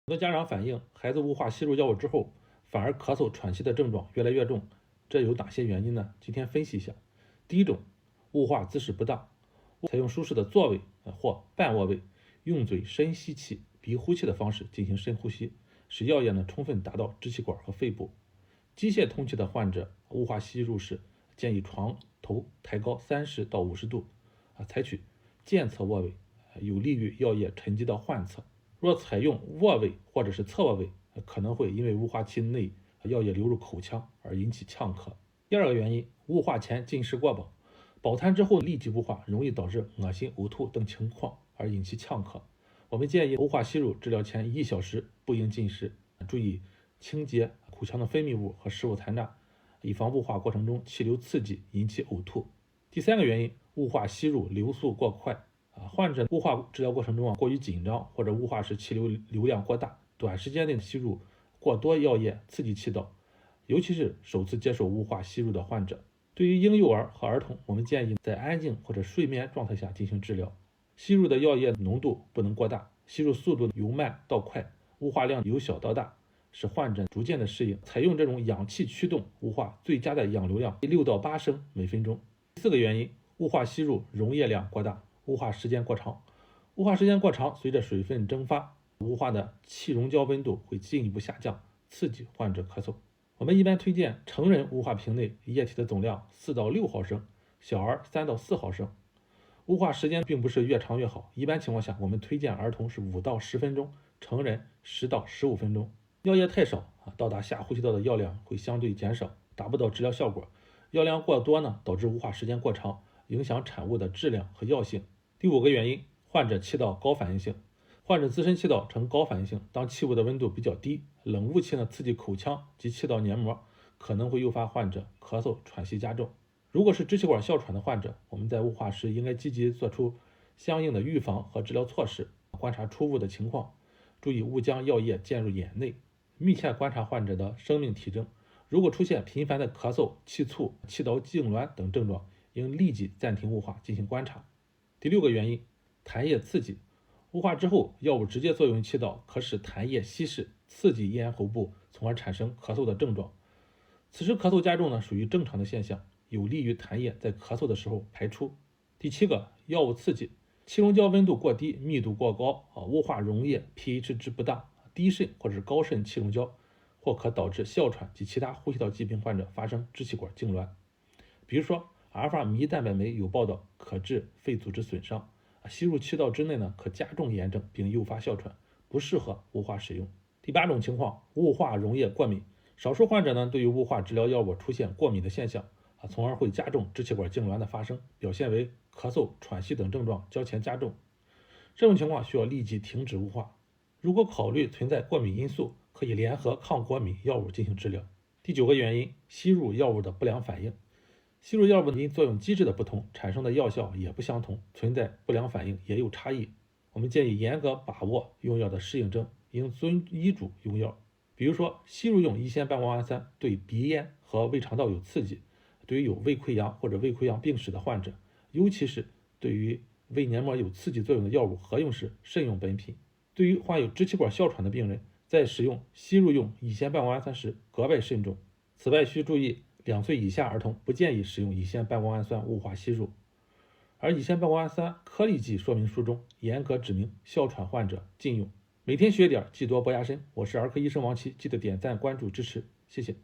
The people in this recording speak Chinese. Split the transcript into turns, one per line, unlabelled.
很多家长反映，孩子雾化吸入药物之后，反而咳嗽、喘息的症状越来越重，这有哪些原因呢？今天分析一下。第一种，雾化姿势不当，采用舒适的坐位或半卧位，用嘴深吸气、鼻呼气的方式进行深呼吸，使药液充分达到支气管和肺部。机械通气的患者雾化吸入时，建议床头抬高30到50度，采取健侧卧位，有利于药液沉积到患侧。若采用卧位或者是侧卧位，可能会因为雾化器内药液流入口腔而引起呛咳。第二个原因，雾化前进食过饱，饱餐之后立即雾化，容易导致恶心、呕吐等情况而引起呛咳。我们建议雾化吸入治疗前1小时不应进食，注意清洁口腔的分泌物和食物残渣，以防雾化过程中气流刺激引起呕吐。第三个原因，雾化吸入流速过快。患者雾化治疗过程中过于紧张，或者雾化时气流量过大，短时间内吸入过多药液刺激气道，尤其是首次接受雾化吸入的患者。对于婴幼儿和儿童，我们建议在安静或者睡眠状态下进行治疗。吸入的药液浓度不能过大，吸入速度由慢到快，雾化量由小到大，使患者逐渐的适应。采用这种氧气驱动雾化，最佳的氧流量6到8升每分钟。第四个原因，雾化吸入溶液量过大，雾化时间过长。雾化时间过长，随着水分蒸发，雾化的气溶胶温度会进一步下降，刺激患者咳嗽。我们一般推荐成人雾化瓶内液体的总量4到6毫升，小儿3到4毫升。雾化时间并不是越长越好，一般情况下我们推荐儿童是5到10分钟，成人10到15分钟。药液太少，到达下呼吸道的药量会相对减少，达不到治疗效果。药量过多呢，导致雾化时间过长，影响产物的质量和药性。第5个原因，患者气道高反应性。患者自身气道呈高反应性，当气雾的温度比较低，冷雾气刺激口腔及气道黏膜，可能会诱发患者咳嗽、喘息加重。如果是支气管哮喘的患者，我们在雾化时应该积极做出相应的预防和治疗措施，观察出雾的情况，注意勿将药液溅入眼内，密切观察患者的生命体征。如果出现频繁的咳嗽、气促、气道痉挛等症状，应立即暂停雾化进行观察。第6个原因，痰液刺激。雾化之后，药物直接作用于气道，可使痰液稀释，刺激咽喉部，从而产生咳嗽的症状。此时咳嗽加重属于正常的现象，有利于痰液在咳嗽的时候排出。第7个，药物刺激。气溶胶温度过低，密度过高，雾化溶液 pH 值不当，低渗或者是高渗气溶胶，或可导致哮喘及其他呼吸道疾病患者发生支气管痉挛。比如说阿尔法醚蛋白酶有报道可致肺组织损伤，吸入气道之内可加重炎症并诱发哮喘，不适合雾化使用。第8种情况，雾化溶液过敏。少数患者对于雾化治疗药物出现过敏的现象，从而会加重支气管痉挛的发生，表现为咳嗽、喘息等症状较前加重。这种情况需要立即停止雾化。如果考虑存在过敏因素，可以联合抗过敏药物进行治疗。第9个原因，吸入药物的不良反应。吸入药物因作用机制的不同，产生的药效也不相同，存在不良反应也有差异。我们建议严格把握用药的适应症，应遵医嘱用药。比如说，吸入用乙酰半胱氨酸对鼻咽和胃肠道有刺激，对于有胃溃疡或者胃溃疡病史的患者，尤其是对于胃黏膜有刺激作用的药物合用时慎用本品。对于患有支气管哮喘的病人，在使用吸入用乙酰半胱氨酸时格外慎重。此外需注意，2岁以下儿童不建议使用乙酰半胱氨酸雾化吸入。而乙酰半胱氨酸颗粒剂说明书中严格指明哮喘患者禁用。每天学点，技多博雅深。我是儿科医生王琦，记得点赞、关注、支持，谢谢。